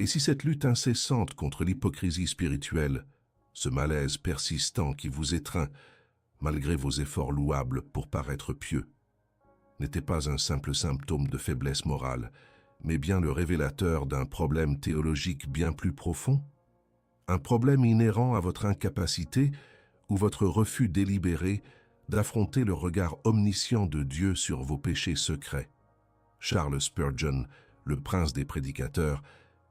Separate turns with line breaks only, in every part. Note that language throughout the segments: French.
Et si cette lutte incessante contre l'hypocrisie spirituelle, ce malaise persistant qui vous étreint, malgré vos efforts louables pour paraître pieux, n'était pas un simple symptôme de faiblesse morale, mais bien le révélateur d'un problème théologique bien plus profond? Un problème inhérent à votre incapacité ou votre refus délibéré d'affronter le regard omniscient de Dieu sur vos péchés secrets. Charles Spurgeon, le prince des prédicateurs,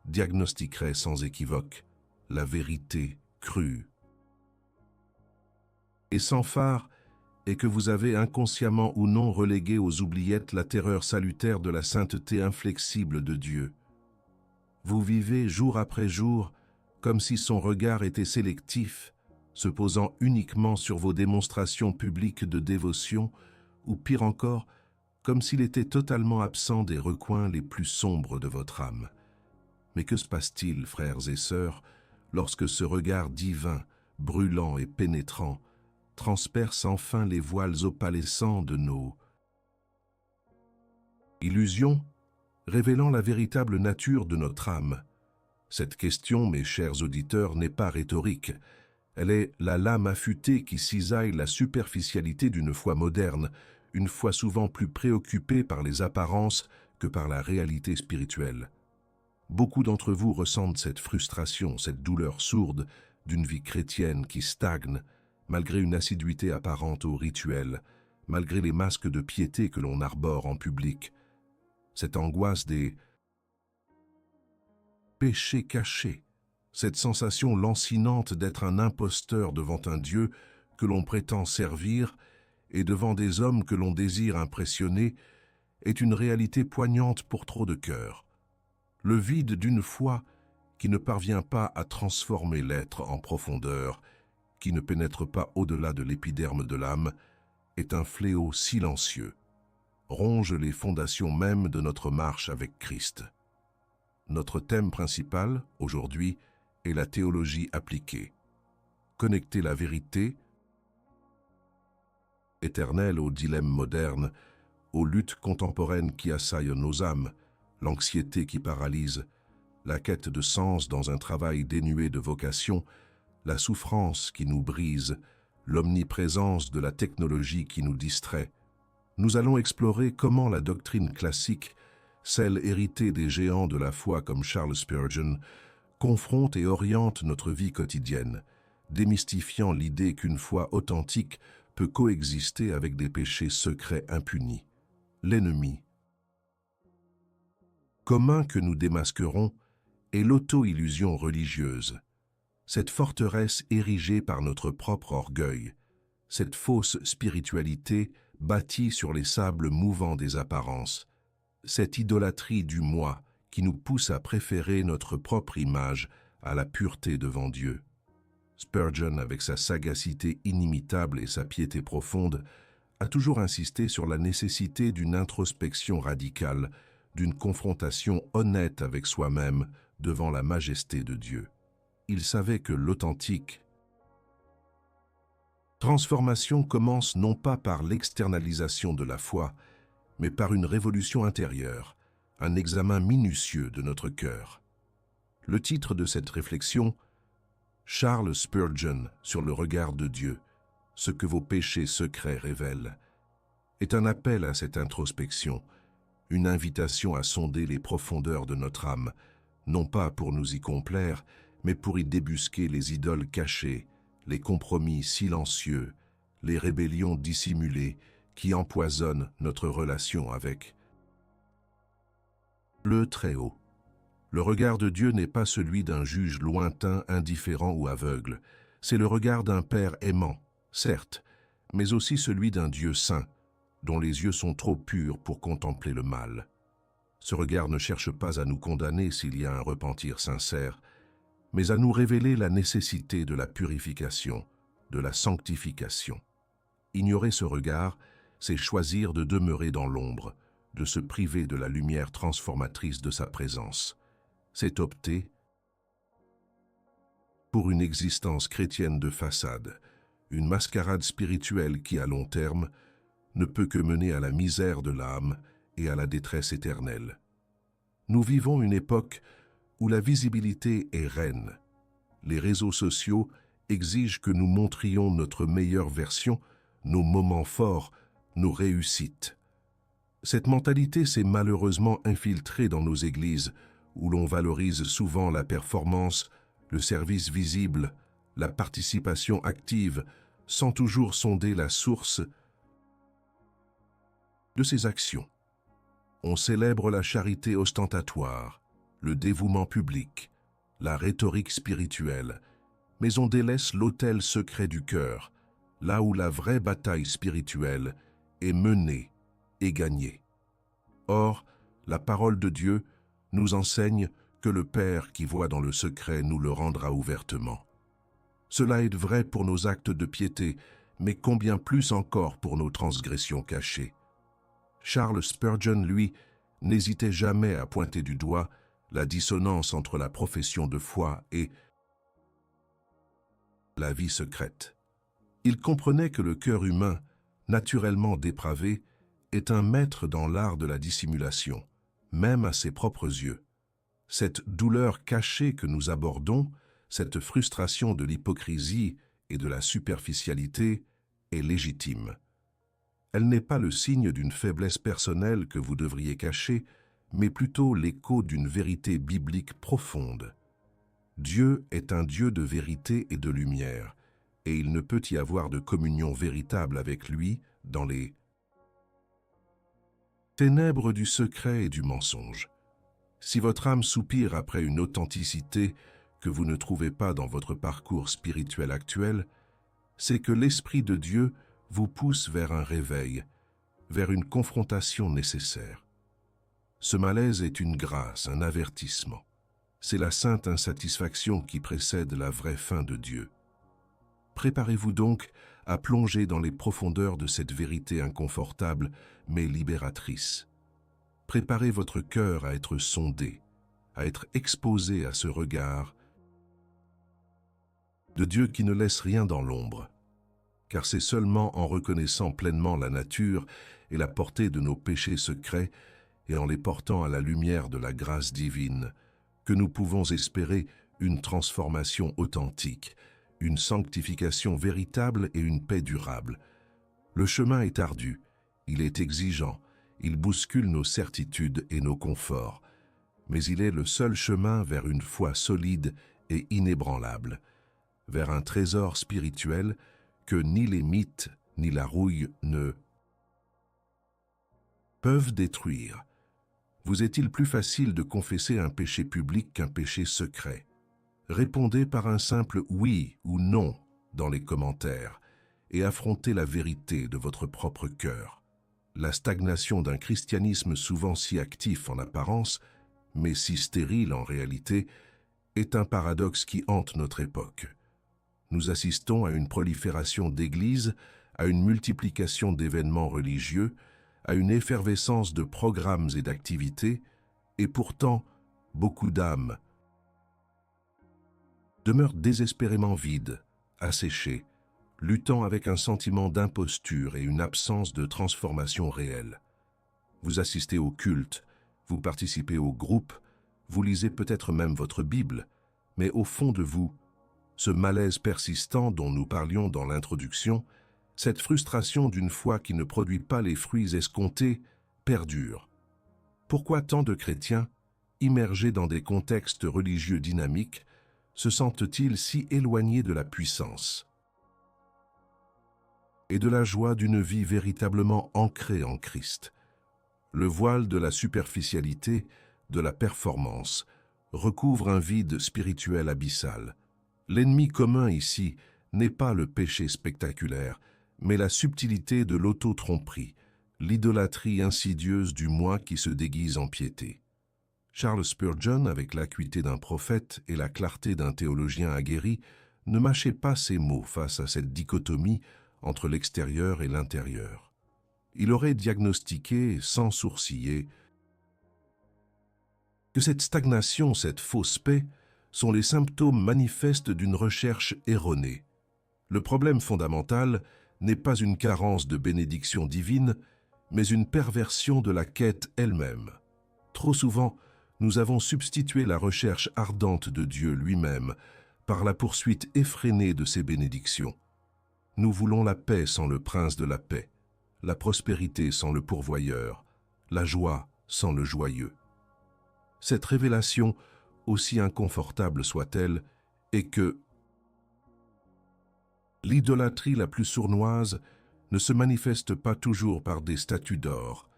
diagnostiquerait sans équivoque la vérité crue et sans phare est que vous avez inconsciemment ou non relégué aux oubliettes la terreur salutaire de la sainteté inflexible de Dieu. Vous vivez jour après jour comme si son regard était sélectif, se posant uniquement sur vos démonstrations publiques de dévotion, ou pire encore, comme s'il était totalement absent des recoins les plus sombres de votre âme. Mais que se passe-t-il, frères et sœurs, lorsque ce regard divin, brûlant et pénétrant, transperce enfin les voiles opalescents de nos illusions, révélant la véritable nature de notre âme? Cette question, mes chers auditeurs, n'est pas rhétorique. Elle est la lame affûtée qui cisaille la superficialité d'une foi moderne, une foi souvent plus préoccupée par les apparences que par la réalité spirituelle. Beaucoup d'entre vous ressentent cette frustration, cette douleur sourde d'une vie chrétienne qui stagne, malgré une assiduité apparente au rituel, malgré les masques de piété que l'on arbore en public. Cette angoisse des péchés cachés, cette sensation lancinante d'être un imposteur devant un Dieu que l'on prétend servir et devant des hommes que l'on désire impressionner, est une réalité poignante pour trop de cœurs. Le vide d'une foi qui ne parvient pas à transformer l'être en profondeur, qui ne pénètre pas au-delà de l'épiderme de l'âme, est un fléau silencieux, ronge les fondations mêmes de notre marche avec Christ. Notre thème principal, aujourd'hui, est la théologie appliquée. Connecter la vérité éternelle aux dilemmes modernes, aux luttes contemporaines qui assaillent nos âmes, l'anxiété qui paralyse, la quête de sens dans un travail dénué de vocation, la souffrance qui nous brise, l'omniprésence de la technologie qui nous distrait. Nous allons explorer comment la doctrine classique, celle héritée des géants de la foi comme Charles Spurgeon, confronte et oriente notre vie quotidienne, démystifiant l'idée qu'une foi authentique peut coexister avec des péchés secrets impunis. L'ennemi commun que nous démasquerons est l'auto-illusion religieuse, cette forteresse érigée par notre propre orgueil, cette fausse spiritualité bâtie sur les sables mouvants des apparences, cette idolâtrie du moi qui nous pousse à préférer notre propre image à la pureté devant Dieu. Spurgeon, avec sa sagacité inimitable et sa piété profonde, a toujours insisté sur la nécessité d'une introspection radicale, d'une confrontation honnête avec soi-même devant la majesté de Dieu. Il savait que l'authentique transformation commence non pas par l'externalisation de la foi, mais par une révolution intérieure, un examen minutieux de notre cœur. Le titre de cette réflexion, Charles Spurgeon sur le regard de Dieu, ce que vos péchés secrets révèlent, est un appel à cette introspection, une invitation à sonder les profondeurs de notre âme, non pas pour nous y complaire, mais pour y débusquer les idoles cachées, les compromis silencieux, les rébellions dissimulées qui empoisonnent notre relation avec le Très-Haut. Le regard de Dieu n'est pas celui d'un juge lointain, indifférent ou aveugle. C'est le regard d'un Père aimant, certes, mais aussi celui d'un Dieu saint, dont les yeux sont trop purs pour contempler le mal. Ce regard ne cherche pas à nous condamner s'il y a un repentir sincère, mais à nous révéler la nécessité de la purification, de la sanctification. Ignorer ce regard, c'est choisir de demeurer dans l'ombre, de se priver de la lumière transformatrice de sa présence. C'est opter pour une existence chrétienne de façade, une mascarade spirituelle qui, à long terme, ne peut que mener à la misère de l'âme et à la détresse éternelle. Nous vivons une époque où la visibilité est reine. Les réseaux sociaux exigent que nous montrions notre meilleure version, nos moments forts, nos réussites. Cette mentalité s'est malheureusement infiltrée dans nos églises, où l'on valorise souvent la performance, le service visible, la participation active, sans toujours sonder la source de ces actions. On célèbre la charité ostentatoire, le dévouement public, la rhétorique spirituelle, mais on délaisse l'autel secret du cœur, là où la vraie bataille spirituelle est menée et gagnée. Or, la parole de Dieu nous enseigne que le Père qui voit dans le secret nous le rendra ouvertement. Cela est vrai pour nos actes de piété, mais combien plus encore pour nos transgressions cachées. Charles Spurgeon, lui, n'hésitait jamais à pointer du doigt la dissonance entre la profession de foi et la vie secrète. Il comprenait que le cœur humain, naturellement dépravé, est un maître dans l'art de la dissimulation, même à ses propres yeux. Cette douleur cachée que nous abordons, cette frustration de l'hypocrisie et de la superficialité est légitime. Elle n'est pas le signe d'une faiblesse personnelle que vous devriez cacher, mais plutôt l'écho d'une vérité biblique profonde. Dieu est un Dieu de vérité et de lumière, et il ne peut y avoir de communion véritable avec lui dans les ténèbres du secret et du mensonge. Si votre âme soupire après une authenticité que vous ne trouvez pas dans votre parcours spirituel actuel, c'est que l'Esprit de Dieu vous pousse vers un réveil, vers une confrontation nécessaire. Ce malaise est une grâce, un avertissement. C'est la sainte insatisfaction qui précède la vraie fin de Dieu. Préparez-vous donc à plonger dans les profondeurs de cette vérité inconfortable mais libératrice. Préparez votre cœur à être sondé, à être exposé à ce regard de Dieu qui ne laisse rien dans l'ombre. Car c'est seulement en reconnaissant pleinement la nature et la portée de nos péchés secrets et en les portant à la lumière de la grâce divine que nous pouvons espérer une transformation authentique, une sanctification véritable et une paix durable. Le chemin est ardu, il est exigeant, il bouscule nos certitudes et nos conforts, mais il est le seul chemin vers une foi solide et inébranlable, vers un trésor spirituel que ni les mythes ni la rouille ne peuvent détruire. Vous est-il plus facile de confesser un péché public qu'un péché secret? Répondez par un simple oui ou non dans les commentaires et affrontez la vérité de votre propre cœur. La stagnation d'un christianisme souvent si actif en apparence, mais si stérile en réalité, est un paradoxe qui hante notre époque. Nous assistons à une prolifération d'églises, à une multiplication d'événements religieux, à une effervescence de programmes et d'activités, et pourtant, beaucoup d'âmes demeurent désespérément vides, asséchées, luttant avec un sentiment d'imposture et une absence de transformation réelle. Vous assistez au culte, vous participez au groupe, vous lisez peut-être même votre Bible, mais au fond de vous, ce malaise persistant dont nous parlions dans l'introduction, cette frustration d'une foi qui ne produit pas les fruits escomptés, perdure. Pourquoi tant de chrétiens, immergés dans des contextes religieux dynamiques, se sentent-ils si éloignés de la puissance et de la joie d'une vie véritablement ancrée en Christ? Le voile de la superficialité, de la performance, recouvre un vide spirituel abyssal. L'ennemi commun ici n'est pas le péché spectaculaire, mais la subtilité de l'auto-tromperie, l'idolâtrie insidieuse du moi qui se déguise en piété. Charles Spurgeon, avec l'acuité d'un prophète et la clarté d'un théologien aguerri, ne mâchait pas ses mots face à cette dichotomie entre l'extérieur et l'intérieur. Il aurait diagnostiqué, sans sourciller, que cette stagnation, cette fausse paix, sont les symptômes manifestes d'une recherche erronée. Le problème fondamental n'est pas une carence de bénédiction divine, mais une perversion de la quête elle-même. Trop souvent, Nous avons substitué la recherche ardente de Dieu lui-même par la poursuite effrénée de ses bénédictions. Nous voulons la paix sans le prince de la paix, la prospérité sans le pourvoyeur, la joie sans le joyeux. Cette révélation, aussi inconfortable soit-elle, est que l'idolâtrie la plus sournoise ne se manifeste pas toujours par des statues d'or,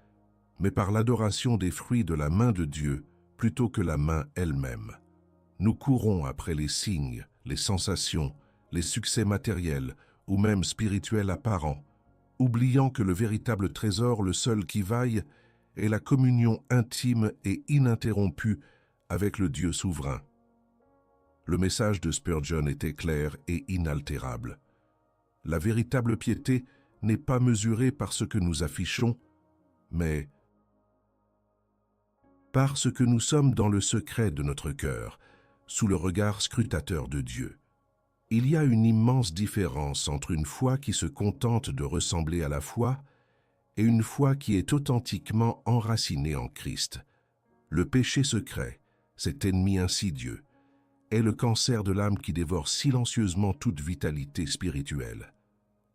mais par l'adoration des fruits de la main de Dieu plutôt que la main elle-même. Nous courons après les signes, les sensations, les succès matériels ou même spirituels apparents, oubliant que le véritable trésor, le seul qui vaille, est la communion intime et ininterrompue avec le Dieu souverain. Le message de Spurgeon était clair et inaltérable. La véritable piété n'est pas mesurée par ce que nous affichons, mais par ce que nous sommes dans le secret de notre cœur, sous le regard scrutateur de Dieu. Il y a une immense différence entre une foi qui se contente de ressembler à la foi et une foi qui est authentiquement enracinée en Christ. Le péché secret, cet ennemi insidieux, est le cancer de l'âme qui dévore silencieusement toute vitalité spirituelle.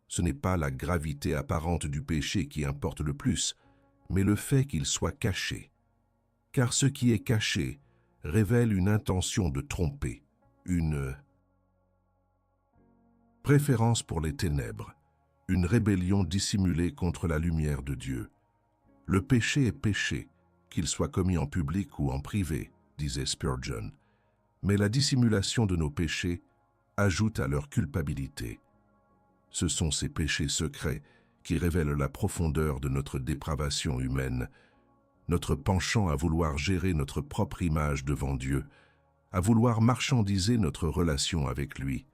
Ce n'est pas la gravité apparente du péché qui importe le plus, mais le fait qu'il soit caché. Car ce qui est caché révèle une intention de tromper, une préférence pour les ténèbres, une rébellion dissimulée contre la lumière de Dieu. Le péché est péché, qu'il soit commis en public ou en privé, disait Spurgeon, mais la dissimulation de nos péchés ajoute à leur culpabilité. Ce sont ces péchés secrets qui révèlent la profondeur de notre dépravation humaine, notre penchant à vouloir gérer notre propre image devant Dieu, à vouloir marchandiser notre relation avec lui.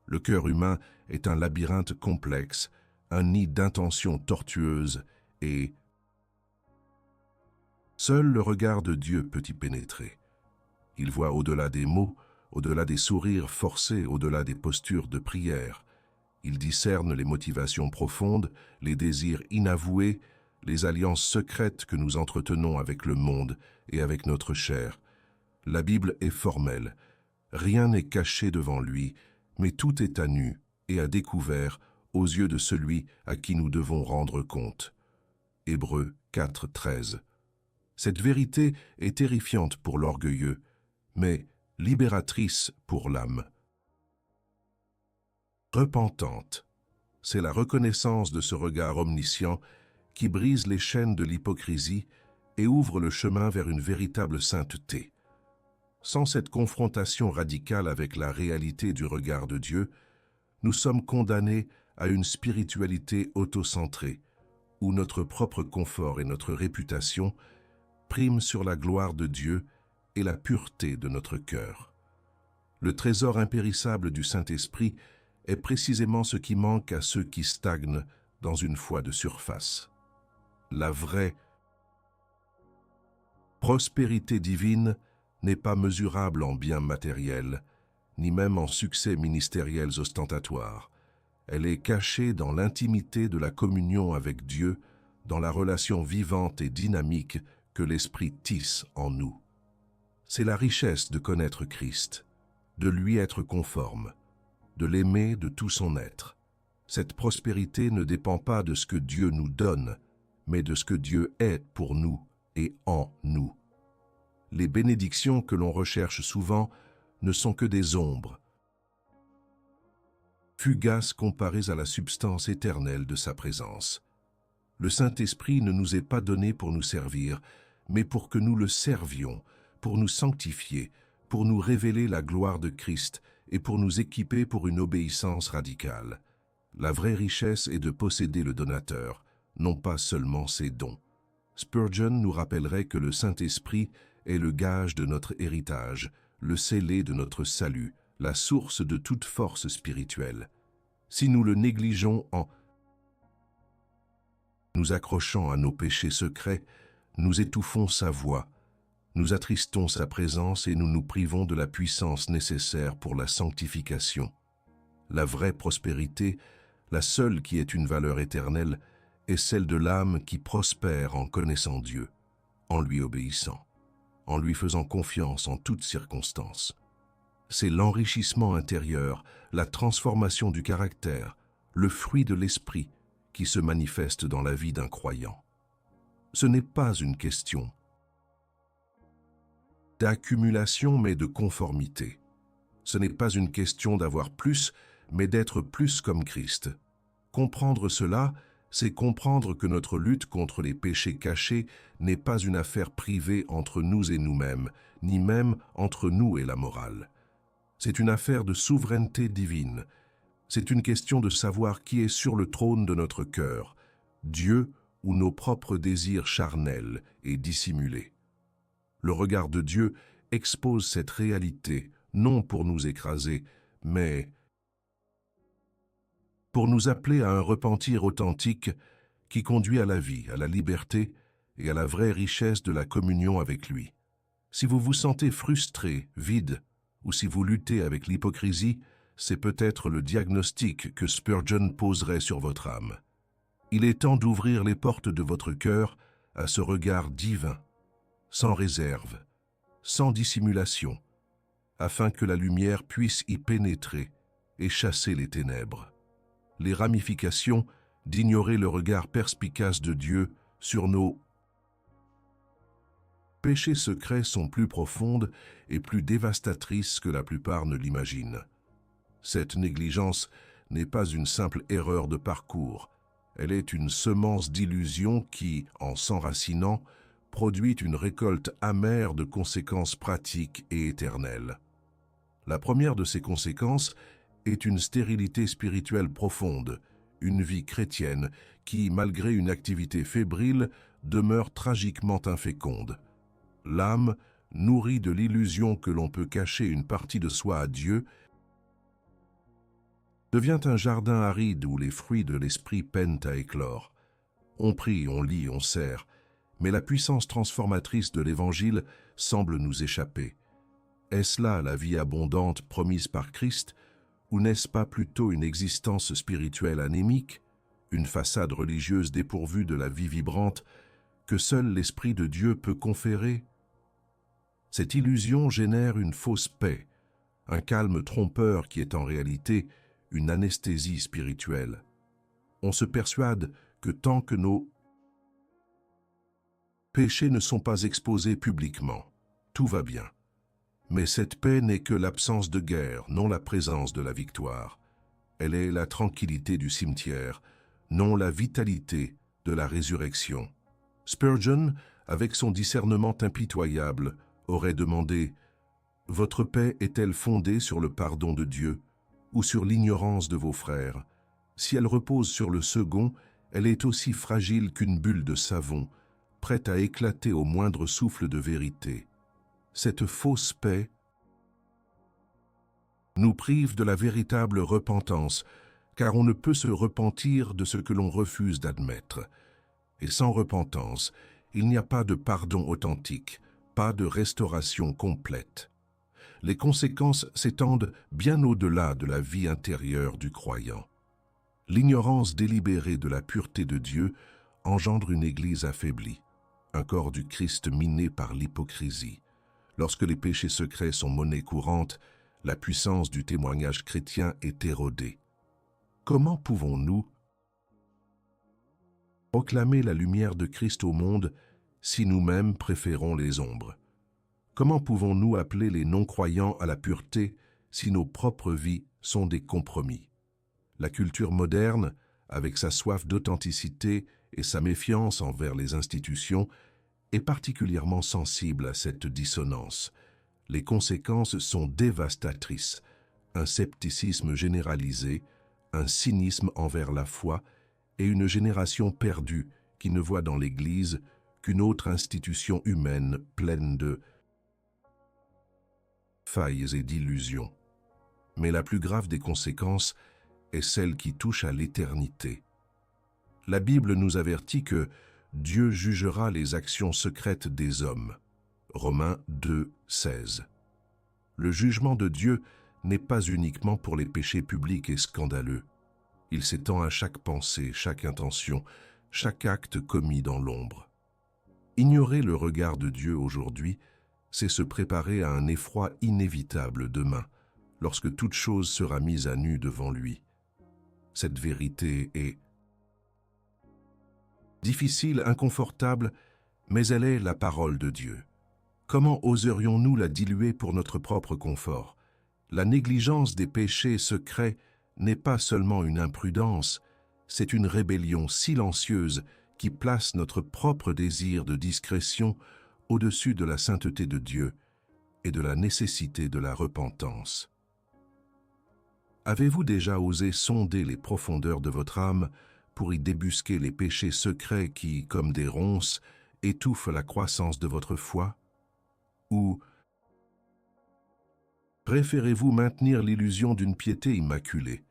Le cœur humain est un labyrinthe complexe, un nid d'intentions tortueuses et seul le regard de Dieu peut y pénétrer. Il voit au-delà des mots, au-delà des sourires forcés, au-delà des postures de prière. Il discerne les motivations profondes, les désirs inavoués, les alliances secrètes que nous entretenons avec le monde et avec notre chair. La Bible est formelle. Rien n'est caché devant lui, mais tout est à nu et à découvert aux yeux de celui à qui nous devons rendre compte. Hébreux 4, 13. Cette vérité est terrifiante pour l'orgueilleux, mais libératrice pour l'âme. Repentante, c'est la reconnaissance de ce regard omniscient qui brise les chaînes de l'hypocrisie et ouvre le chemin vers une véritable sainteté. Sans cette confrontation radicale avec la réalité du regard de Dieu, nous sommes condamnés à une spiritualité autocentrée, où notre propre confort et notre réputation priment sur la gloire de Dieu et la pureté de notre cœur. Le trésor impérissable du Saint-Esprit est précisément ce qui manque à ceux qui stagnent dans une foi de surface. La vraie prospérité divine n'est pas mesurable en biens matériels, ni même en succès ministériels ostentatoires. Elle est cachée dans l'intimité de la communion avec Dieu, dans la relation vivante et dynamique que l'Esprit tisse en nous. C'est la richesse de connaître Christ, de lui être conforme, de l'aimer de tout son être. Cette prospérité ne dépend pas de ce que Dieu nous donne, mais de ce que Dieu est pour nous et en nous. Les bénédictions que l'on recherche souvent ne sont que des ombres, fugaces comparées à la substance éternelle de sa présence. Le Saint-Esprit ne nous est pas donné pour nous servir, mais pour que nous le servions, pour nous sanctifier, pour nous révéler la gloire de Christ et pour nous équiper pour une obéissance radicale. La vraie richesse est de posséder le donateur, non pas seulement ses dons. Spurgeon nous rappellerait que le Saint-Esprit est le gage de notre héritage, le scellé de notre salut, la source de toute force spirituelle. Si nous le négligeons en nous accrochant à nos péchés secrets, nous étouffons sa voix, nous attristons sa présence et nous nous privons de la puissance nécessaire pour la sanctification. La vraie prospérité, la seule qui ait une valeur éternelle, est celle de l'âme qui prospère en connaissant Dieu, en lui obéissant. en lui faisant confiance en toutes circonstances. C'est l'enrichissement intérieur, la transformation du caractère, le fruit de l'esprit qui se manifeste dans la vie d'un croyant. Ce n'est pas une question d'accumulation mais de conformité. Ce n'est pas une question d'avoir plus, mais d'être plus comme Christ. Comprendre cela, c'est comprendre que notre lutte contre les péchés cachés n'est pas une affaire privée entre nous et nous-mêmes, ni même entre nous et la morale. C'est une affaire de souveraineté divine. C'est une question de savoir qui est sur le trône de notre cœur, Dieu ou nos propres désirs charnels et dissimulés. Le regard de Dieu expose cette réalité, non pour nous écraser, mais pour nous appeler à un repentir authentique qui conduit à la vie, à la liberté et à la vraie richesse de la communion avec lui. Si vous vous sentez frustré, vide, ou si vous luttez avec l'hypocrisie, c'est peut-être le diagnostic que Spurgeon poserait sur votre âme. Il est temps d'ouvrir les portes de votre cœur à ce regard divin, sans réserve, sans dissimulation, afin que la lumière puisse y pénétrer et chasser les ténèbres. Les ramifications d'ignorer le regard perspicace de Dieu sur nos péchés secrets sont plus profondes et plus dévastatrices que la plupart ne l'imaginent. Cette négligence n'est pas une simple erreur de parcours, elle est une semence d'illusion qui, en s'enracinant, produit une récolte amère de conséquences pratiques et éternelles. La première de ces conséquences est une stérilité spirituelle profonde, une vie chrétienne qui, malgré une activité fébrile, demeure tragiquement inféconde. L'âme, nourrie de l'illusion que l'on peut cacher une partie de soi à Dieu, devient un jardin aride où les fruits de l'esprit peinent à éclore. On prie, on lit, on sert, mais la puissance transformatrice de l'Évangile semble nous échapper. Est-ce là la vie abondante promise par Christ, ou n'est-ce pas plutôt une existence spirituelle anémique, une façade religieuse dépourvue de la vie vibrante que seul l'Esprit de Dieu peut conférer? Cette illusion génère une fausse paix, un calme trompeur qui est en réalité une anesthésie spirituelle. On se persuade que tant que nos péchés ne sont pas exposés publiquement, tout va bien. Mais cette paix n'est que l'absence de guerre, non la présence de la victoire. Elle est la tranquillité du cimetière, non la vitalité de la résurrection. Spurgeon, avec son discernement impitoyable, aurait demandé « Votre paix est-elle fondée sur le pardon de Dieu ou sur l'ignorance de vos frères? Si elle repose sur le second, elle est aussi fragile qu'une bulle de savon, prête à éclater au moindre souffle de vérité. Cette fausse paix nous prive de la véritable repentance, car on ne peut se repentir de ce que l'on refuse d'admettre. Et sans repentance, il n'y a pas de pardon authentique, pas de restauration complète. Les conséquences s'étendent bien au-delà de la vie intérieure du croyant. L'ignorance délibérée de la pureté de Dieu engendre une Église affaiblie, un corps du Christ miné par l'hypocrisie. Lorsque les péchés secrets sont monnaie courante, la puissance du témoignage chrétien est érodée. Comment pouvons-nous proclamer la lumière de Christ au monde si nous-mêmes préférons les ombres? Comment pouvons-nous appeler les non-croyants à la pureté si nos propres vies sont des compromis? La culture moderne, avec sa soif d'authenticité et sa méfiance envers les institutions, est particulièrement sensible à cette dissonance. Les conséquences sont dévastatrices. Un scepticisme généralisé, un cynisme envers la foi et une génération perdue qui ne voit dans l'Église qu'une autre institution humaine pleine de failles et d'illusions. Mais la plus grave des conséquences est celle qui touche à l'éternité. La Bible nous avertit que Dieu jugera les actions secrètes des hommes. Romains 2, 16. Le jugement de Dieu n'est pas uniquement pour les péchés publics et scandaleux. Il s'étend à chaque pensée, chaque intention, chaque acte commis dans l'ombre. Ignorer le regard de Dieu aujourd'hui, c'est se préparer à un effroi inévitable demain, lorsque toute chose sera mise à nu devant lui. Cette vérité est difficile, inconfortable, mais elle est la parole de Dieu. Comment oserions-nous la diluer pour notre propre confort? La négligence des péchés secrets n'est pas seulement une imprudence, c'est une rébellion silencieuse qui place notre propre désir de discrétion au-dessus de la sainteté de Dieu et de la nécessité de la repentance. Avez-vous déjà osé sonder les profondeurs de votre âme pour y débusquer les péchés secrets qui, comme des ronces, étouffent la croissance de votre foi? Ou préférez-vous maintenir l'illusion d'une piété immaculée,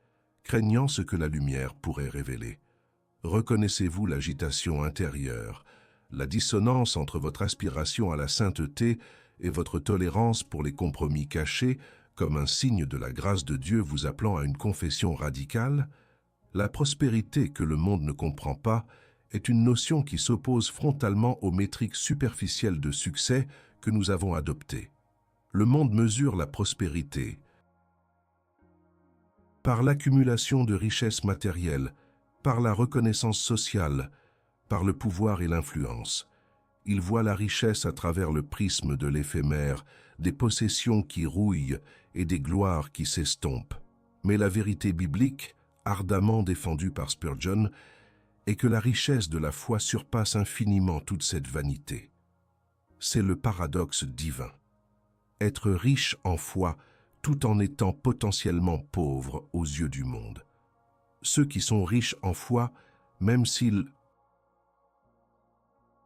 craignant ce que la lumière pourrait révéler? Reconnaissez-vous l'agitation intérieure, la dissonance entre votre aspiration à la sainteté et votre tolérance pour les compromis cachés, comme un signe de la grâce de Dieu vous appelant à une confession radicale? La prospérité que le monde ne comprend pas est une notion qui s'oppose frontalement aux métriques superficielles de succès que nous avons adoptées. Le monde mesure la prospérité par l'accumulation de richesses matérielles, par la reconnaissance sociale, par le pouvoir et l'influence. Il voit la richesse à travers le prisme de l'éphémère, des possessions qui rouillent et des gloires qui s'estompent. Mais la vérité biblique, ardemment défendue par Spurgeon, est que la richesse de la foi surpasse infiniment toute cette vanité. C'est le paradoxe divin. Être riche en foi tout en étant potentiellement pauvre aux yeux du monde. Ceux qui sont riches en foi, même s'ils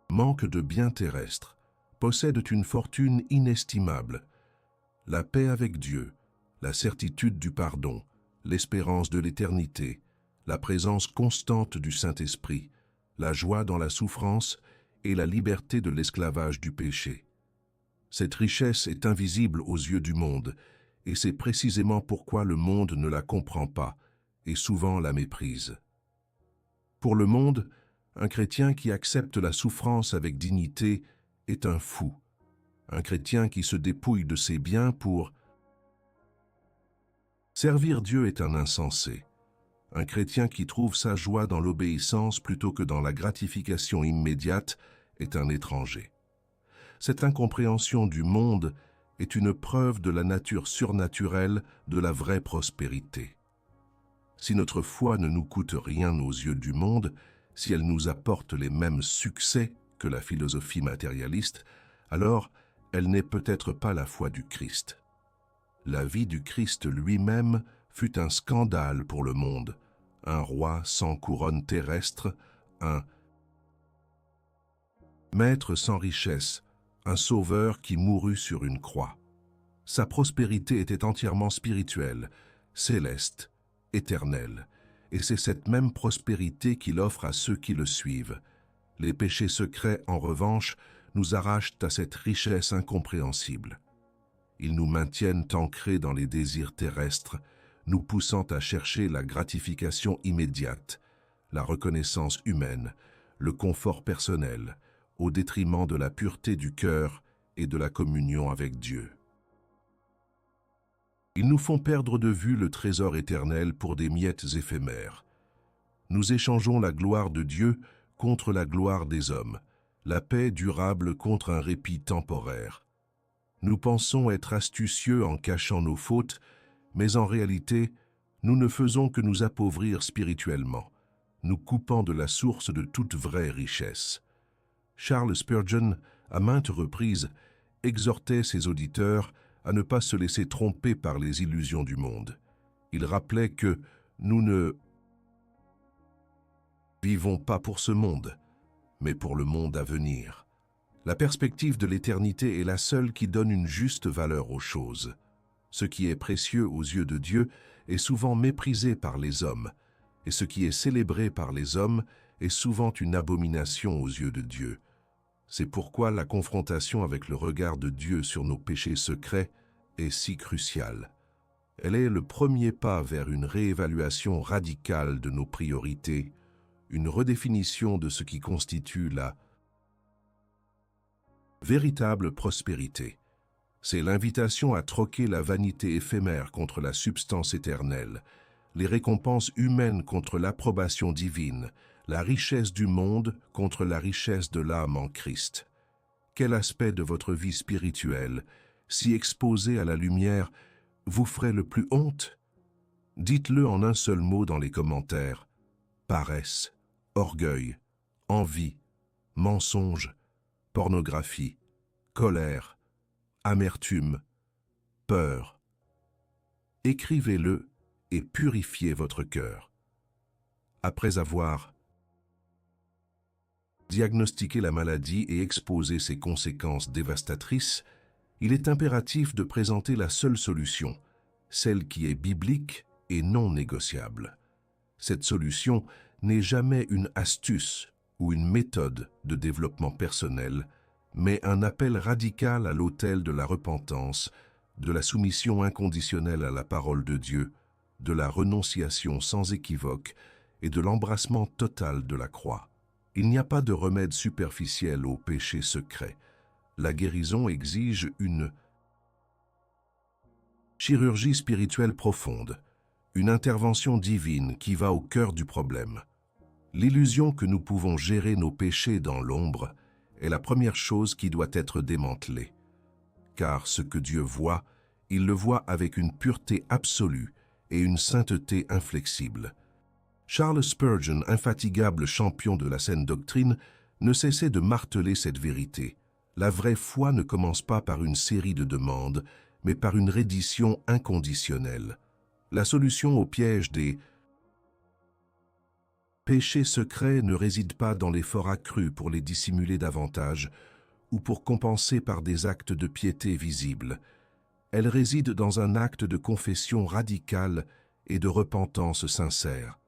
manquent de biens terrestres, possèdent une fortune inestimable, la paix avec Dieu, la certitude du pardon, l'espérance de l'éternité, la présence constante du Saint-Esprit, la joie dans la souffrance et la liberté de l'esclavage du péché. Cette richesse est invisible aux yeux du monde, et c'est précisément pourquoi le monde ne la comprend pas et souvent la méprise. Pour le monde, un chrétien qui accepte la souffrance avec dignité est un fou. Un chrétien qui se dépouille de ses biens pour servir Dieu est un insensé. Un chrétien qui trouve sa joie dans l'obéissance plutôt que dans la gratification immédiate est un étranger. Cette incompréhension du monde est une preuve de la nature surnaturelle de la vraie prospérité. Si notre foi ne nous coûte rien aux yeux du monde, si elle nous apporte les mêmes succès que la philosophie matérialiste, alors elle n'est peut-être pas la foi du Christ. La vie du Christ lui-même fut un scandale pour le monde, un roi sans couronne terrestre, un maître sans richesse, un sauveur qui mourut sur une croix. Sa prospérité était entièrement spirituelle, céleste, éternelle, et c'est cette même prospérité qu'il offre à ceux qui le suivent. Les péchés secrets, en revanche, nous arrachent à cette richesse incompréhensible. Ils nous maintiennent ancrés dans les désirs terrestres, nous poussant à chercher la gratification immédiate, la reconnaissance humaine, le confort personnel, au détriment de la pureté du cœur et de la communion avec Dieu. Ils nous font perdre de vue le trésor éternel pour des miettes éphémères. Nous échangeons la gloire de Dieu contre la gloire des hommes, la paix durable contre un répit temporaire. Nous pensons être astucieux en cachant nos fautes, mais en réalité, nous ne faisons que nous appauvrir spirituellement, nous coupant de la source de toute vraie richesse. Charles Spurgeon, à maintes reprises, exhortait ses auditeurs à ne pas se laisser tromper par les illusions du monde. Il rappelait que nous ne vivons pas pour ce monde, mais pour le monde à venir. La perspective de l'éternité est la seule qui donne une juste valeur aux choses. Ce qui est précieux aux yeux de Dieu est souvent méprisé par les hommes, et ce qui est célébré par les hommes est souvent une abomination aux yeux de Dieu. C'est pourquoi la confrontation avec le regard de Dieu sur nos péchés secrets est si cruciale. Elle est le premier pas vers une réévaluation radicale de nos priorités, une redéfinition de ce qui constitue la véritable prospérité. C'est l'invitation à troquer la vanité éphémère contre la substance éternelle, les récompenses humaines contre l'approbation divine, la richesse du monde contre la richesse de l'âme en Christ. Quel aspect de votre vie spirituelle, si exposé à la lumière, vous ferait le plus honte? Dites-le en un seul mot dans les commentaires. Paresse, orgueil, envie, mensonge, pornographie, colère, amertume, peur. Écrivez-le et purifiez votre cœur. Après avoir diagnostiqué la maladie et exposé ses conséquences dévastatrices, il est impératif de présenter la seule solution, celle qui est biblique et non négociable. Cette solution n'est jamais une astuce ou une méthode de développement personnel, mais un appel radical à l'autel de la repentance, de la soumission inconditionnelle à la parole de Dieu, de la renonciation sans équivoque et de l'embrassement total de la croix. Il n'y a pas de remède superficiel au péché secret. La guérison exige une chirurgie spirituelle profonde, une intervention divine qui va au cœur du problème. L'illusion que nous pouvons gérer nos péchés dans l'ombre est la première chose qui doit être démantelée. Car ce que Dieu voit, il le voit avec une pureté absolue et une sainteté inflexible. Charles Spurgeon, infatigable champion de la saine doctrine, ne cessait de marteler cette vérité. La vraie foi ne commence pas par une série de demandes, mais par une reddition inconditionnelle. La solution au piège des péchés secrets ne réside pas dans l'effort accru pour les dissimuler davantage ou pour compenser par des actes de piété visibles. Elle réside dans un acte de confession radicale et de repentance sincère.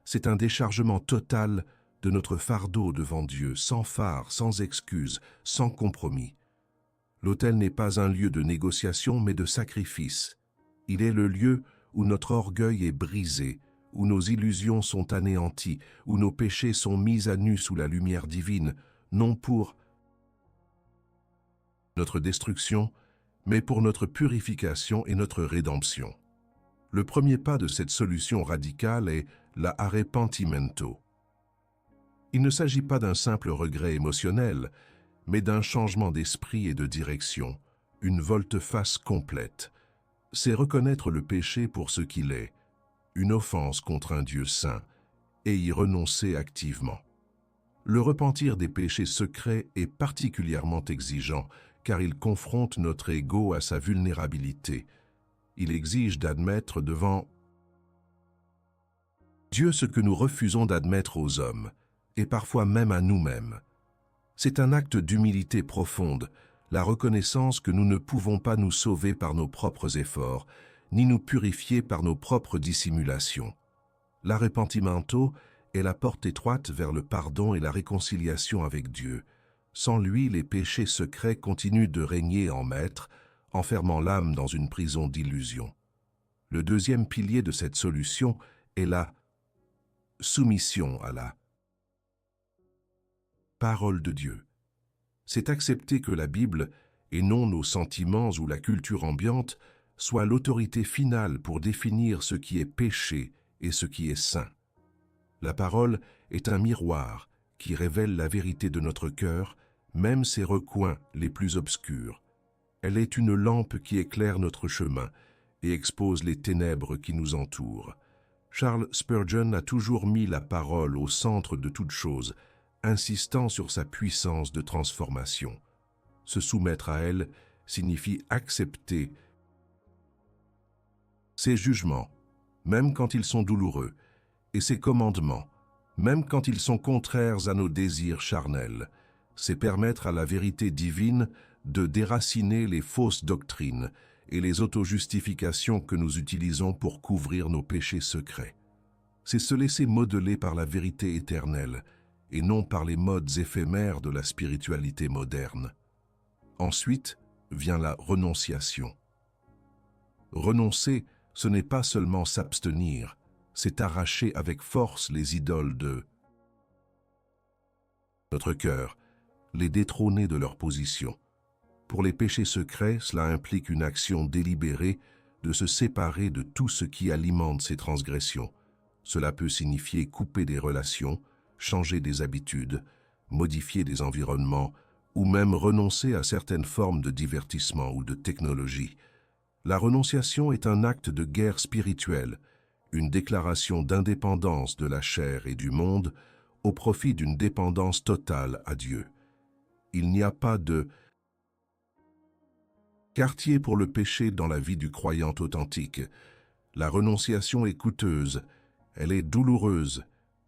C'est un déchargement total de notre fardeau devant Dieu, sans phare, sans excuse, sans compromis. L'autel n'est pas un lieu de négociation, mais de sacrifice. Il est le lieu où notre orgueil est brisé, où nos illusions sont anéanties, où nos péchés sont mis à nu sous la lumière divine, non pour notre destruction, mais pour notre purification et notre rédemption. Le premier pas de cette solution radicale est l'arrepentimento. Il ne s'agit pas d'un simple regret émotionnel, mais d'un changement d'esprit et de direction, une volte-face complète. C'est reconnaître le péché pour ce qu'il est, une offense contre un Dieu saint, et y renoncer activement. Le repentir des péchés secrets est particulièrement exigeant, car il confronte notre ego à sa vulnérabilité. Il exige d'admettre devant Dieu ce que nous refusons d'admettre aux hommes, et parfois même à nous-mêmes. C'est un acte d'humilité profonde, la reconnaissance que nous ne pouvons pas nous sauver par nos propres efforts, ni nous purifier par nos propres dissimulations. L'arrepentimento est la porte étroite vers le pardon et la réconciliation avec Dieu. Sans lui, les péchés secrets continuent de régner en maître, enfermant l'âme dans une prison d'illusions. Le deuxième pilier de cette solution est la soumission à la parole de Dieu. C'est accepter que la Bible, et non nos sentiments ou la culture ambiante, soit l'autorité finale pour définir ce qui est péché et ce qui est saint. La parole est un miroir qui révèle la vérité de notre cœur, même ses recoins les plus obscurs. Elle est une lampe qui éclaire notre chemin et expose les ténèbres qui nous entourent. Charles Spurgeon a toujours mis la parole au centre de toute chose, insistant sur sa puissance de transformation. Se soumettre à elle signifie accepter ses jugements, même quand ils sont douloureux, et ses commandements, même quand ils sont contraires à nos désirs charnels. C'est permettre à la vérité divine de déraciner les fausses doctrines et les auto-justifications que nous utilisons pour couvrir nos péchés secrets. C'est se laisser modeler par la vérité éternelle, et non par les modes éphémères de la spiritualité moderne. Ensuite vient la renonciation. Renoncer, ce n'est pas seulement s'abstenir, c'est arracher avec force les idoles de notre cœur, les détrôner de leur position. Pour les péchés secrets, cela implique une action délibérée de se séparer de tout ce qui alimente ces transgressions. Cela peut signifier couper des relations, changer des habitudes, modifier des environnements, ou même renoncer à certaines formes de divertissement ou de technologie. La renonciation est un acte de guerre spirituelle, une déclaration d'indépendance de la chair et du monde au profit d'une dépendance totale à Dieu. Il n'y a pas de quartier pour le péché dans la vie du croyant authentique. La renonciation est coûteuse, elle est douloureuse,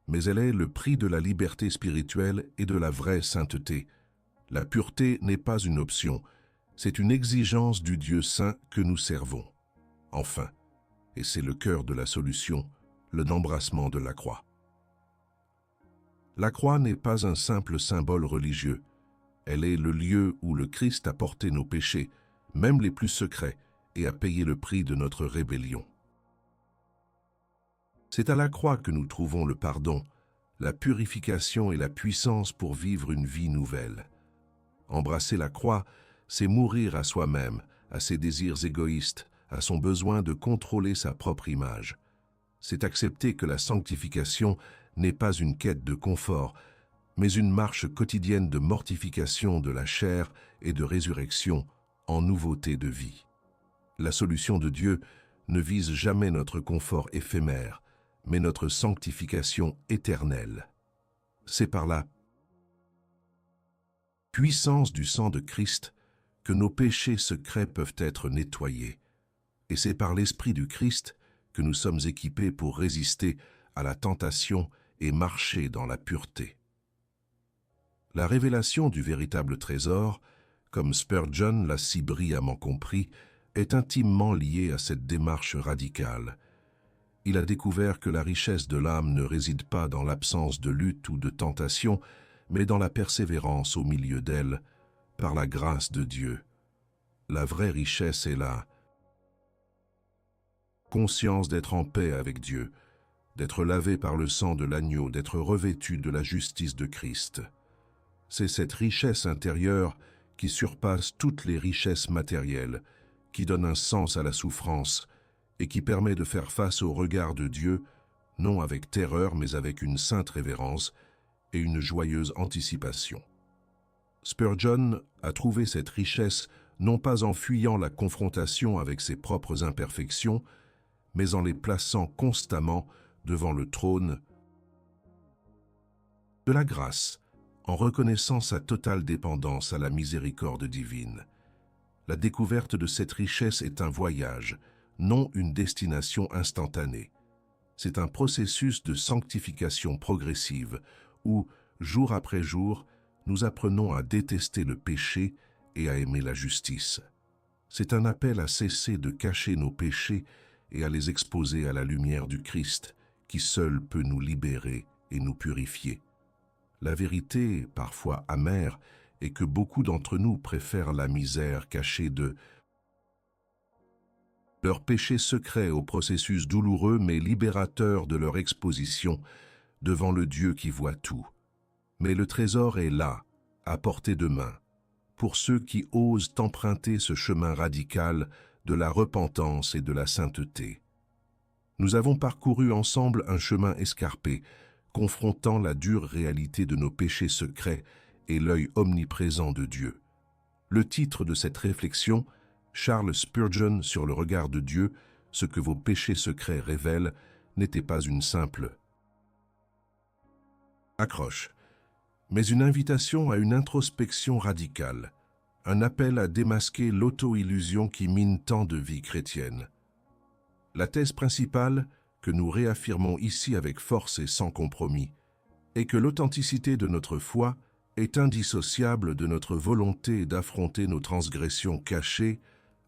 mais elle est le prix de la liberté spirituelle et de la vraie sainteté. La pureté n'est pas une option, c'est une exigence du Dieu saint que nous servons. Enfin, et c'est le cœur de la solution, l'embrassement de la croix. La croix n'est pas un simple symbole religieux, elle est le lieu où le Christ a porté nos péchés, même les plus secrets, et a payé le prix de notre rébellion. C'est à la croix que nous trouvons le pardon, la purification et la puissance pour vivre une vie nouvelle. Embrasser la croix, c'est mourir à soi-même, à ses désirs égoïstes, à son besoin de contrôler sa propre image. C'est accepter que la sanctification n'est pas une quête de confort, mais une marche quotidienne de mortification de la chair et de résurrection en nouveauté de vie. La solution de Dieu ne vise jamais notre confort éphémère, mais notre sanctification éternelle. C'est par la puissance du sang de Christ que nos péchés secrets peuvent être nettoyés, et c'est par l'Esprit du Christ que nous sommes équipés pour résister à la tentation et marcher dans la pureté. La révélation du véritable trésor, comme Spurgeon l'a si brillamment compris, est intimement liée à cette démarche radicale. Il a découvert que la richesse de l'âme ne réside pas dans l'absence de lutte ou de tentation, mais dans la persévérance au milieu d'elle, par la grâce de Dieu. La vraie richesse est la conscience d'être en paix avec Dieu, d'être lavé par le sang de l'agneau, d'être revêtu de la justice de Christ. C'est cette richesse intérieure qui surpasse toutes les richesses matérielles, qui donne un sens à la souffrance et qui permet de faire face au regard de Dieu, non avec terreur mais avec une sainte révérence et une joyeuse anticipation. Spurgeon a trouvé cette richesse non pas en fuyant la confrontation avec ses propres imperfections, mais en les plaçant constamment devant le trône de la grâce, en reconnaissant sa totale dépendance à la miséricorde divine. La découverte de cette richesse est un voyage, non une destination instantanée. C'est un processus de sanctification progressive où, jour après jour, nous apprenons à détester le péché et à aimer la justice. C'est un appel à cesser de cacher nos péchés et à les exposer à la lumière du Christ, qui seul peut nous libérer et nous purifier. La vérité, parfois amère, est que beaucoup d'entre nous préfèrent la misère cachée de leur péché secret au processus douloureux mais libérateur de leur exposition devant le Dieu qui voit tout. Mais le trésor est là, à portée de main, pour ceux qui osent emprunter ce chemin radical de la repentance et de la sainteté. Nous avons parcouru ensemble un chemin escarpé, confrontant la dure réalité de nos péchés secrets et l'œil omniprésent de Dieu. Le titre de cette réflexion, Charles Spurgeon sur le regard de Dieu, ce que vos péchés secrets révèlent, n'était pas une simple accroche, mais une invitation à une introspection radicale, un appel à démasquer l'auto-illusion qui mine tant de vies chrétiennes. La thèse principale, que nous réaffirmons ici avec force et sans compromis, est que l'authenticité de notre foi est indissociable de notre volonté d'affronter nos transgressions cachées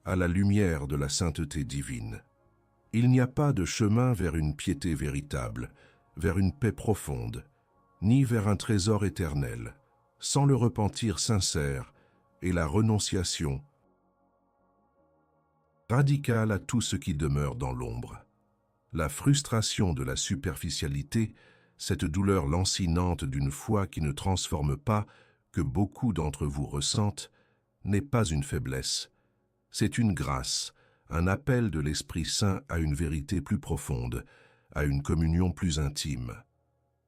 à la lumière de la sainteté divine. Il n'y a pas de chemin vers une piété véritable, vers une paix profonde, ni vers un trésor éternel, sans le repentir sincère et la renonciation radicale à tout ce qui demeure dans l'ombre. La frustration de la superficialité, cette douleur lancinante d'une foi qui ne transforme pas, que beaucoup d'entre vous ressentent, n'est pas une faiblesse. C'est une grâce, un appel de l'Esprit Saint à une vérité plus profonde, à une communion plus intime.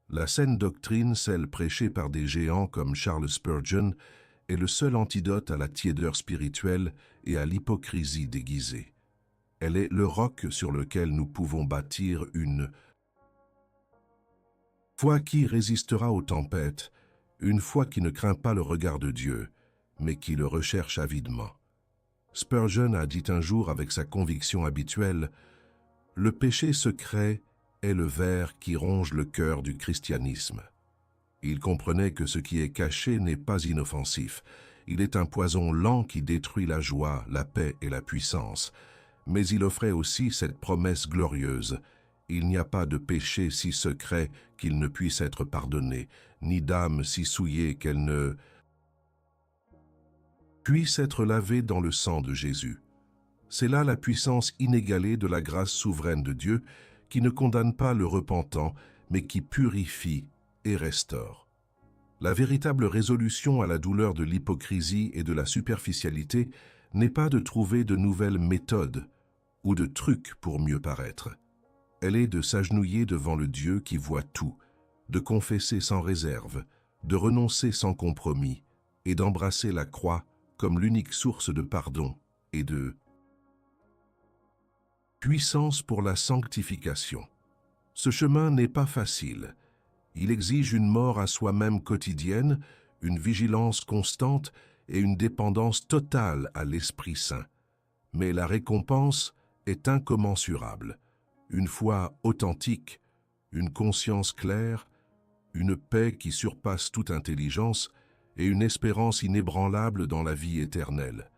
La saine doctrine, celle prêchée par des géants comme Charles Spurgeon, est le seul antidote à la tiédeur spirituelle et à l'hypocrisie déguisée. Elle est le roc sur lequel nous pouvons bâtir une foi qui résistera aux tempêtes, une foi qui ne craint pas le regard de Dieu, mais qui le recherche avidement. Spurgeon a dit un jour avec sa conviction habituelle, « Le péché secret est le ver qui ronge le cœur du christianisme. » Il comprenait que ce qui est caché n'est pas inoffensif. Il est un poison lent qui détruit la joie, la paix et la puissance. Mais il offrait aussi cette promesse glorieuse. Il n'y a pas de péché si secret qu'il ne puisse être pardonné, ni d'âme si souillée qu'elle ne puisse être lavée dans le sang de Jésus. C'est là la puissance inégalée de la grâce souveraine de Dieu qui ne condamne pas le repentant, mais qui purifie et restaure. La véritable résolution à la douleur de l'hypocrisie et de la superficialité n'est pas de trouver de nouvelles méthodes ou de trucs pour mieux paraître. Elle est de s'agenouiller devant le Dieu qui voit tout, de confesser sans réserve, de renoncer sans compromis et d'embrasser la croix comme l'unique source de pardon et de puissance pour la sanctification. Ce chemin n'est pas facile. Il exige une mort à soi-même quotidienne, une vigilance constante et une dépendance totale à l'Esprit Saint. Mais la récompense est incommensurable. Une foi authentique, une conscience claire, une paix qui surpasse toute intelligence et une espérance inébranlable dans la vie éternelle.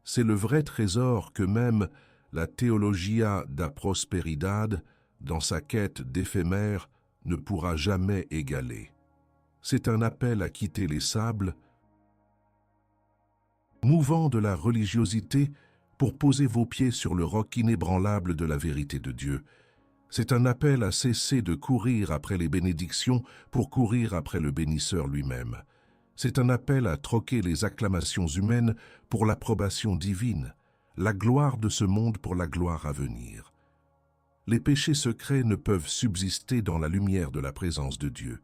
C'est le vrai trésor que même la Theologia da Prosperidad, dans sa quête d'éphémère, ne pourra jamais égaler. C'est un appel à quitter les sables mouvants de la religiosité pour poser vos pieds sur le roc inébranlable de la vérité de Dieu. C'est un appel à cesser de courir après les bénédictions pour courir après le bénisseur lui-même. C'est un appel à troquer les acclamations humaines pour l'approbation divine, la gloire de ce monde pour la gloire à venir. Les péchés secrets ne peuvent subsister dans la lumière de la présence de Dieu.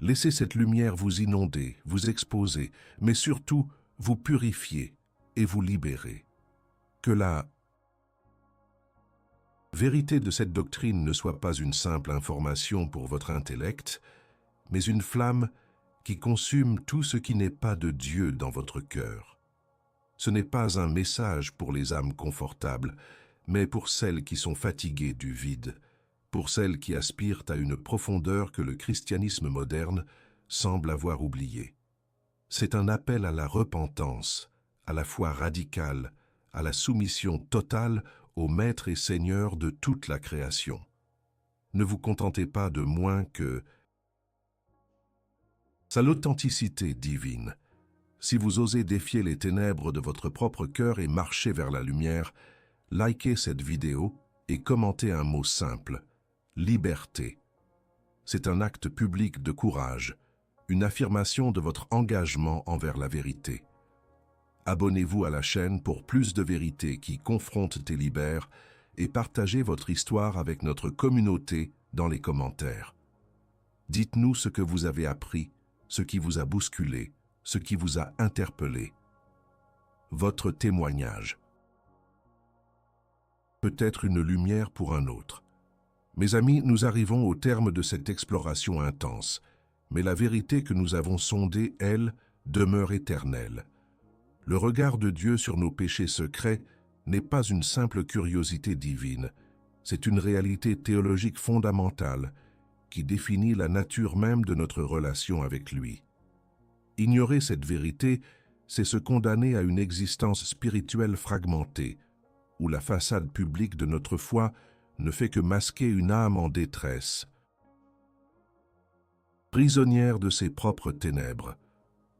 Laissez cette lumière vous inonder, vous exposer, mais surtout vous purifier et vous libérer. Que la vérité de cette doctrine ne soit pas une simple information pour votre intellect, mais une flamme qui consume tout ce qui n'est pas de Dieu dans votre cœur. Ce n'est pas un message pour les âmes confortables, mais pour celles qui sont fatiguées du vide, pour celles qui aspirent à une profondeur que le christianisme moderne semble avoir oubliée. C'est un appel à la repentance, à la foi radicale, à la soumission totale au Maître et Seigneur de toute la création. Ne vous contentez pas de moins que l'authenticité divine. Si vous osez défier les ténèbres de votre propre cœur et marcher vers la lumière, likez cette vidéo et commentez un mot simple, liberté. C'est un acte public de courage, une affirmation de votre engagement envers la vérité. Abonnez-vous à la chaîne pour plus de vérités qui confrontent et libèrent et partagez votre histoire avec notre communauté dans les commentaires. Dites-nous ce que vous avez appris, ce qui vous a bousculé, ce qui vous a interpellé. Votre témoignage peut être une lumière pour un autre. Mes amis, nous arrivons au terme de cette exploration intense, mais la vérité que nous avons sondée, elle, demeure éternelle. Le regard de Dieu sur nos péchés secrets n'est pas une simple curiosité divine, c'est une réalité théologique fondamentale qui définit la nature même de notre relation avec lui. Ignorer cette vérité, c'est se condamner à une existence spirituelle fragmentée, où la façade publique de notre foi ne fait que masquer une âme en détresse, prisonnière de ses propres ténèbres.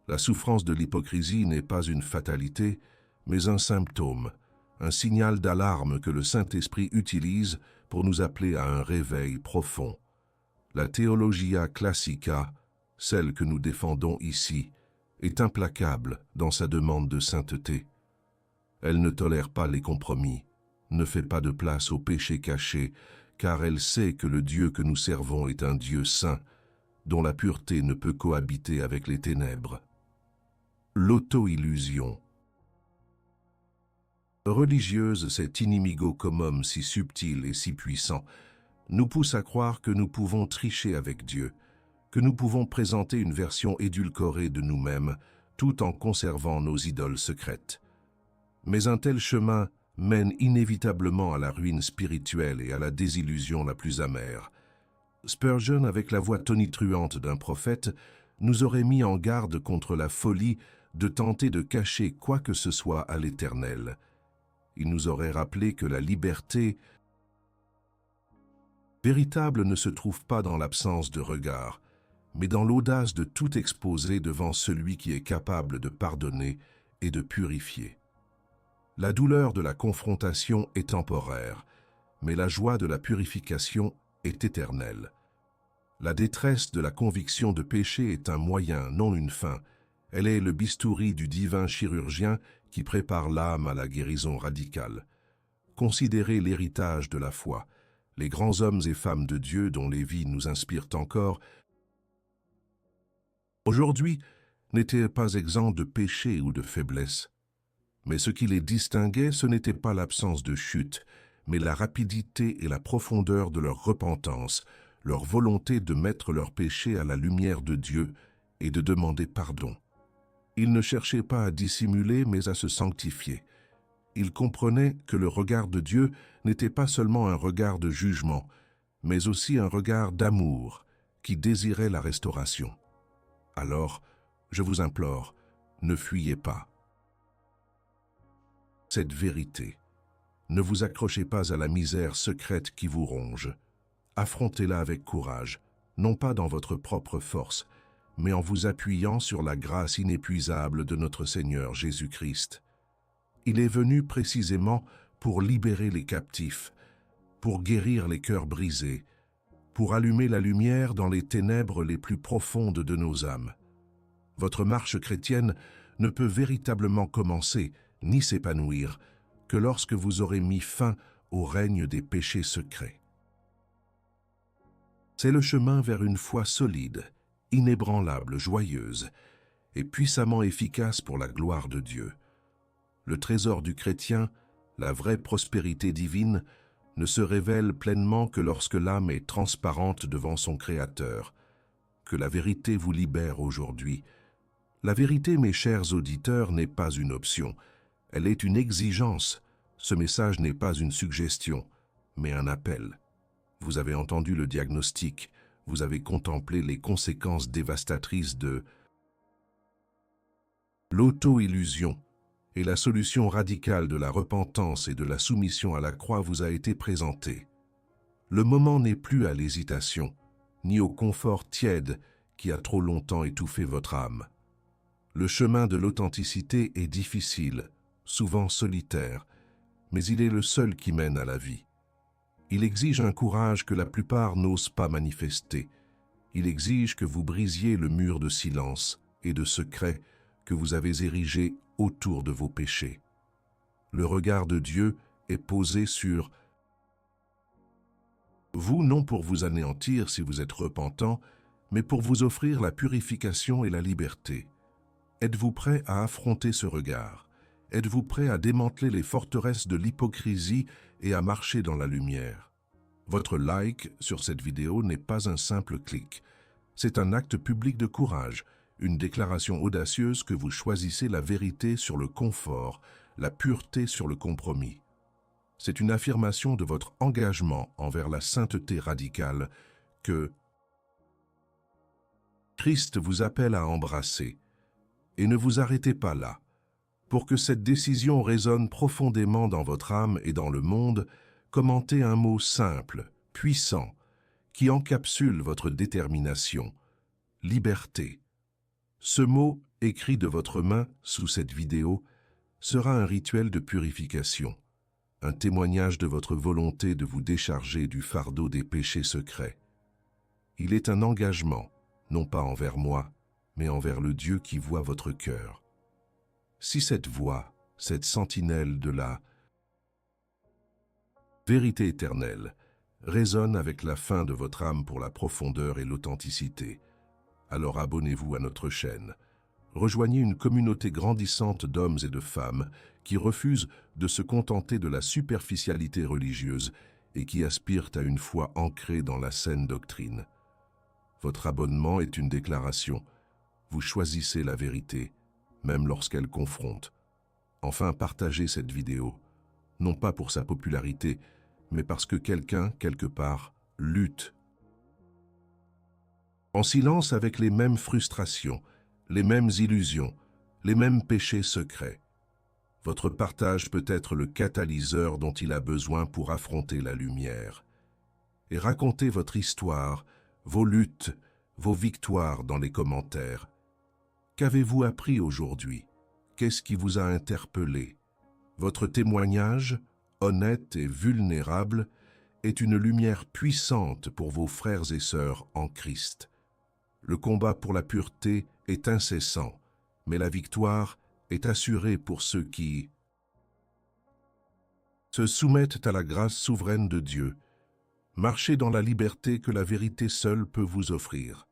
La souffrance de l'hypocrisie n'est pas une fatalité, mais un symptôme, un signal d'alarme que le Saint-Esprit utilise pour nous appeler à un réveil profond. La Theologia Classica, celle que nous défendons ici, est implacable dans sa demande de sainteté. Elle ne tolère pas les compromis, ne fait pas de place au péché caché, car elle sait que le Dieu que nous servons est un Dieu saint, dont la pureté ne peut cohabiter avec les ténèbres. L'auto-illusion. Religieuse, cet inimigo commun si subtil et si puissant nous pousse à croire que nous pouvons tricher avec Dieu, que nous pouvons présenter une version édulcorée de nous-mêmes tout en conservant nos idoles secrètes. Mais un tel chemin mène inévitablement à la ruine spirituelle et à la désillusion la plus amère. Spurgeon, avec la voix tonitruante d'un prophète, nous aurait mis en garde contre la folie de tenter de cacher quoi que ce soit à l'Éternel. Il nous aurait rappelé que la liberté véritable ne se trouve pas dans l'absence de regard, mais dans l'audace de tout exposer devant celui qui est capable de pardonner et de purifier. La douleur de la confrontation est temporaire, mais la joie de la purification est éternelle. La détresse de la conviction de péché est un moyen, non une fin. Elle est le bistouri du divin chirurgien qui prépare l'âme à la guérison radicale. Considérez l'héritage de la foi. Les grands hommes et femmes de Dieu dont les vies nous inspirent encore, aujourd'hui, n'étaient pas exempts de péché ou de faiblesse. Mais ce qui les distinguait, ce n'était pas l'absence de chute, mais la rapidité et la profondeur de leur repentance, leur volonté de mettre leurs péchés à la lumière de Dieu et de demander pardon. Ils ne cherchaient pas à dissimuler, mais à se sanctifier. Ils comprenaient que le regard de Dieu n'était pas seulement un regard de jugement, mais aussi un regard d'amour qui désirait la restauration. Alors, je vous implore, ne fuyez pas cette vérité. Ne vous accrochez pas à la misère secrète qui vous ronge. Affrontez-la avec courage, non pas dans votre propre force, mais en vous appuyant sur la grâce inépuisable de notre Seigneur Jésus-Christ. Il est venu précisément pour libérer les captifs, pour guérir les cœurs brisés, pour allumer la lumière dans les ténèbres les plus profondes de nos âmes. Votre marche chrétienne ne peut véritablement commencer, ni s'épanouir, que lorsque vous aurez mis fin au règne des péchés secrets. C'est le chemin vers une foi solide, inébranlable, joyeuse, et puissamment efficace pour la gloire de Dieu. Le trésor du chrétien, la vraie prospérité divine, ne se révèle pleinement que lorsque l'âme est transparente devant son Créateur. Que la vérité vous libère aujourd'hui. La vérité, mes chers auditeurs, n'est pas une option. Elle est une exigence. Ce message n'est pas une suggestion, mais un appel. Vous avez entendu le diagnostic, vous avez contemplé les conséquences dévastatrices de l'auto-illusion, et la solution radicale de la repentance et de la soumission à la croix vous a été présentée. Le moment n'est plus à l'hésitation, ni au confort tiède qui a trop longtemps étouffé votre âme. Le chemin de l'authenticité est difficile, souvent solitaire, mais il est le seul qui mène à la vie. Il exige un courage que la plupart n'osent pas manifester. Il exige que vous brisiez le mur de silence et de secret que vous avez érigé autour de vos péchés. Le regard de Dieu est posé sur vous, non pour vous anéantir si vous êtes repentant, mais pour vous offrir la purification et la liberté. Êtes-vous prêt à affronter ce regard? Êtes-vous prêt à démanteler les forteresses de l'hypocrisie et à marcher dans la lumière? Votre like sur cette vidéo n'est pas un simple clic. C'est un acte public de courage, une déclaration audacieuse que vous choisissez la vérité sur le confort, la pureté sur le compromis. C'est une affirmation de votre engagement envers la sainteté radicale que Christ vous appelle à embrasser. Et ne vous arrêtez pas là. Pour que cette décision résonne profondément dans votre âme et dans le monde, commentez un mot simple, puissant, qui encapsule votre détermination, liberté. Ce mot, écrit de votre main sous cette vidéo, sera un rituel de purification, un témoignage de votre volonté de vous décharger du fardeau des péchés secrets. Il est un engagement, non pas envers moi, mais envers le Dieu qui voit votre cœur. Si cette voix, cette sentinelle de la vérité éternelle, résonne avec la faim de votre âme pour la profondeur et l'authenticité, alors abonnez-vous à notre chaîne. Rejoignez une communauté grandissante d'hommes et de femmes qui refusent de se contenter de la superficialité religieuse et qui aspirent à une foi ancrée dans la saine doctrine. Votre abonnement est une déclaration. Vous choisissez la vérité, même lorsqu'elle confronte. Enfin, partagez cette vidéo, non pas pour sa popularité, mais parce que quelqu'un, quelque part, lutte. En silence avec les mêmes frustrations, les mêmes illusions, les mêmes péchés secrets. Votre partage peut être le catalyseur dont il a besoin pour affronter la lumière. Et racontez votre histoire, vos luttes, vos victoires dans les commentaires. Qu'avez-vous appris aujourd'hui? Qu'est-ce qui vous a interpellé? Votre témoignage, honnête et vulnérable, est une lumière puissante pour vos frères et sœurs en Christ. Le combat pour la pureté est incessant, mais la victoire est assurée pour ceux qui se soumettent à la grâce souveraine de Dieu. Marchez dans la liberté que la vérité seule peut vous offrir.